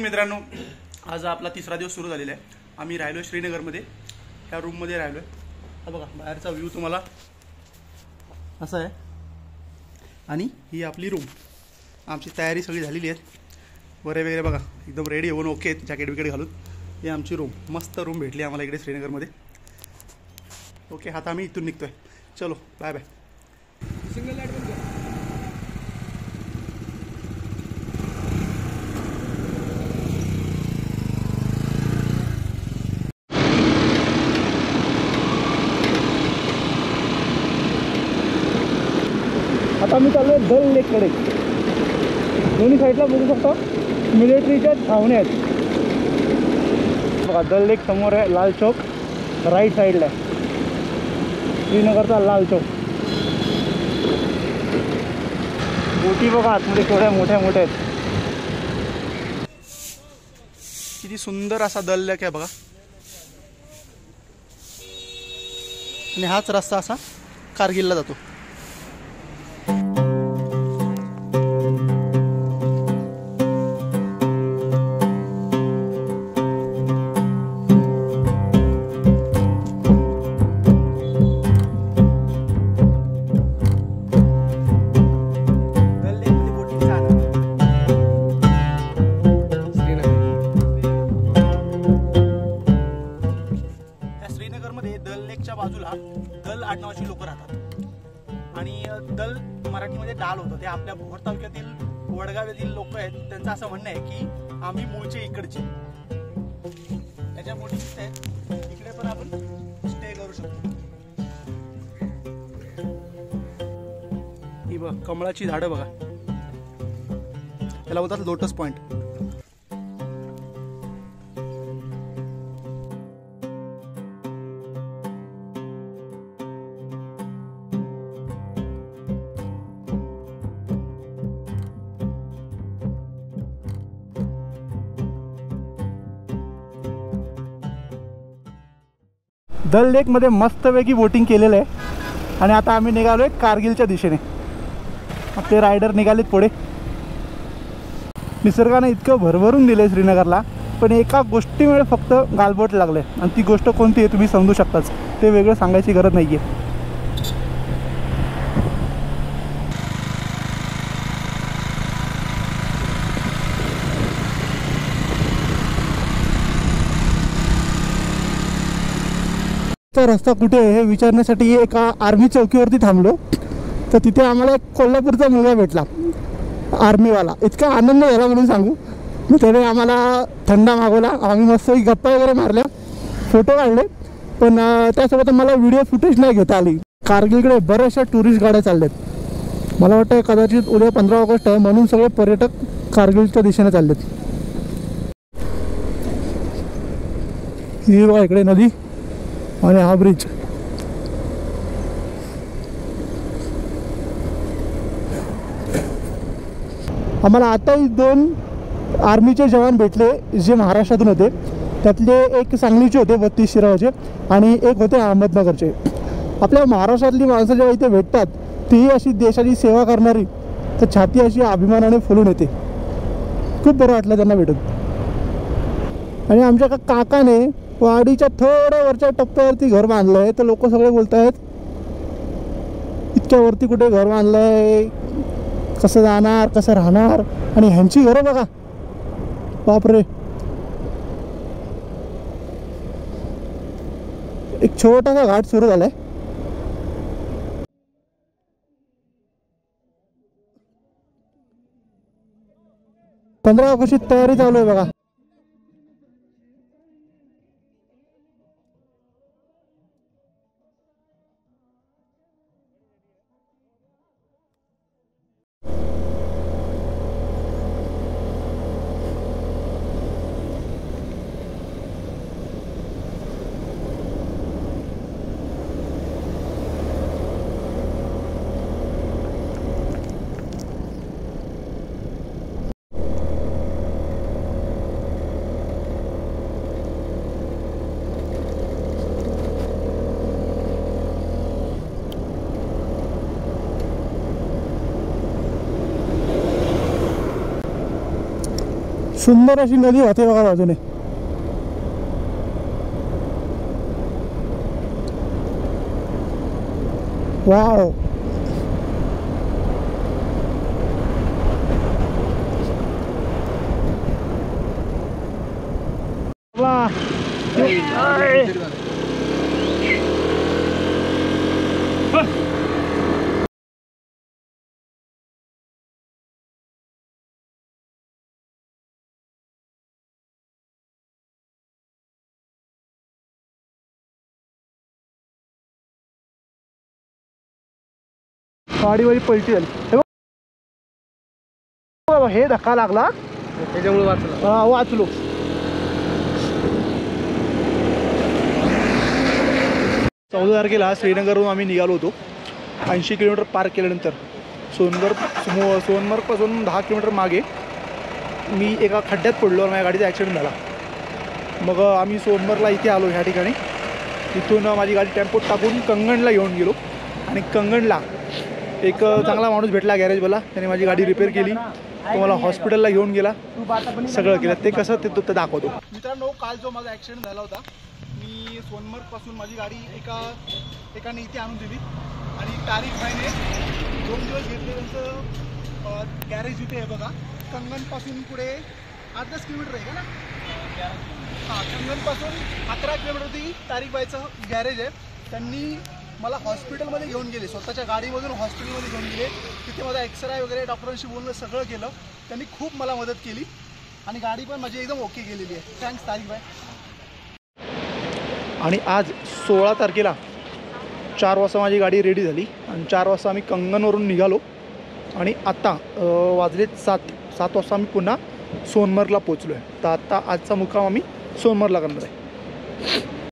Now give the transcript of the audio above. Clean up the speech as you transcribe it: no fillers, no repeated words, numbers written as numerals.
मित्रांनो, आज आपला तिसरा दिवस सुरू झालेला आहे। आम्ही राहिलो श्रीनगरमध्ये, ह्या रूममध्ये राहिलो आहे। हा बघा बाहेरचा व्ह्यू तुम्हाला असा आहे आणि ही आपली रूम। आमची तयारी सगळी झालेली आहे, बरे वगैरे बघा एकदम रेडी होऊन ओके आहेत, जॅकेट विकेट घालून। ही आमची रूम, मस्त रूम भेटली आम्हाला इकडे श्रीनगरमध्ये। ओके, आता आम्ही इथून निघतोय। चलो बाय बाय। सिंगल लाईट बंद कर। आता मी चाललो आहे दल लेककडे। दोन्ही साईडला बघू शकता मिलिटरीच्या छावण्या आहेत बघा। दल लेक समोर आहे, लाल चौक राईट साईडला आहे, श्रीनगरचा लाल चौक। बोटी बघा आतमध्ये केवढ्या मोठ्या मोठ्या आहेत, किती सुंदर असा दल लेक आहे बघा। आणि हाच रस्ता असा कारगिलला जातो। दल लेकच्या बाजूला दल आडनावाची लोक राहतात आणि दल मराठीमध्ये डाल होतं। ते आपल्या भोर तालुक्यातील वडगाव येथील लोक आहेत। त्यांचं असं म्हणणं आहे की आम्ही मूळचे इकडचे। त्याच्या बोटी इकडे पण आपण स्टे करू शकतो। ही बघ कमळाची झाडं बघा, त्याला बोलतात लोटस पॉइंट। दल लेकमध्ये मस्तपैकी बोटिंग केलेलं आहे आणि आता आम्ही निघालो आहे कारगिलच्या दिशेने। ते रायडर निघालेत पुढे। निसर्गाने इतकं भरभरून दिलं आहे श्रीनगरला, पण एका गोष्टीमुळे फक्त गालबोट लागलं आहे आणि ती गोष्ट कोणती आहे तुम्ही समजू शकताच, ते वेगळं सांगायची गरज नाही आहे। रस्ता कुठे आहे हे विचारण्यासाठी एका आर्मी चौकीवरती थांबलो, तर तिथे आम्हाला एक कोल्हापूरचा मुलगा भेटला, आर्मीवाला। इतका आनंद झाला म्हणून सांगू। मग त्याने आम्हाला थंडा मागवला, आम्ही मस्त गप्पा वगैरे मारल्या, फोटो काढले, पण त्यासोबत मला व्हिडिओ फुटेज नाही घेता आली। कारगिलकडे बऱ्याचशा टुरिस्ट गाड्या चालल्यात। मला वाटतं कदाचित उद्या 15 ऑगस्ट आहे म्हणून सगळे पर्यटक कारगिलच्या दिशेने चाललेत। ही बघा इकडे नदी आणि हा ब्रिज। आम्हाला आताही 2 आर्मीचे जवान भेटले जे महाराष्ट्रातून होते। त्यातले एक सांगलीचे होते 32 शिरावचे आणि एक होते अहमदनगरचे। आपल्या महाराष्ट्रातली माणसं जेव्हा इथे भेटतात तीही अशी देशाची सेवा करणारी, तर छाती अशी अभिमानाने फुलून येते। खूप बरं वाटलं त्यांना भेटून। आणि आमच्या काकाने वाडीच्या थोड्या वरच्या टप्प्यावरती घर बांधलं आहे, तर लोक सगळे बोलत आहेत इतक्या वरती कुठे घर बांधलं आहे, कसं जाणार कसं राहणार। आणि ह्यांची घरं बघा, बापरे। एक छोटासा घाट सुरू झालाय। 15 ऑगस्टची तयारी चालू आहे बघा। सुंदर अशी नदी वाहते बघा बाजूने. वाव. गाडीवाली पलटी झाली. हे धक्का लागला त्याच्यामुळे वाचला. वाचलो. 14 तारखेला श्रीनगरवरून आम्ही निघालो होतो. 80 किलोमीटर पार केल्यानंतर सोनमर्गपासून 10 किलोमीटर मागे मी एका खड्ड्यात पडलो. माझ्या गाडीचा ॲक्सिडेंट झाला. मग आम्ही सोनमर्गला इथे आलो. ह्या ठिकाणी तिथून माझी गाडी टेम्पोत टाकून कंगणला घेऊन गेलो. आणि कंगणला एक चांगला माणूस भेटला गॅरेजवाला. त्याने माझी गाडी रिपेअर केली. तो मला हॉस्पिटलला घेऊन गेला. सगळं केलं. ते कसं ते दाखवतो. मित्रांनो, काल जो माझा ॲक्सिडेंट झाला होता, मी सोनमर्गपासून माझी गाडी एकाने इथे आणून दिली. आणि तारीख भाईने 2 दिवस घेतले. त्यांचं गॅरेज इथे आहे बघा. कंगनपासून पुढे 8-10 किलोमीटर आहे का ना. हां, कंगनपासून 11 किलोमीटर ती तारीख बाईचं गॅरेज आहे. त्यांनी मला हॉस्पिटलमध्ये घेऊन गेले. स्वतःच्या गाडीमधून हॉस्पिटलमध्ये घेऊन गेले. तिथे माझा एक्सरे वगैरे डॉक्टरांशी बोलणं सगळं केलं. त्यांनी खूप मला मदत केली आणि गाडी पण माझी एकदम ओके गेलेली आहे. थँक्स तारीख बाय. आणि आज 16 तारखेला 4 वाजता माझी गाडी रेडी झाली आणि 4 वाजता आम्ही कंगनवरून निघालो. आणि आत्ता वाजलेत 7 वाजता आम्ही पुन्हा सोनमर्गला पोचलो आहे. तर आत्ता आजचा मुक्काम आम्ही सोनमर्गला करणार आहे.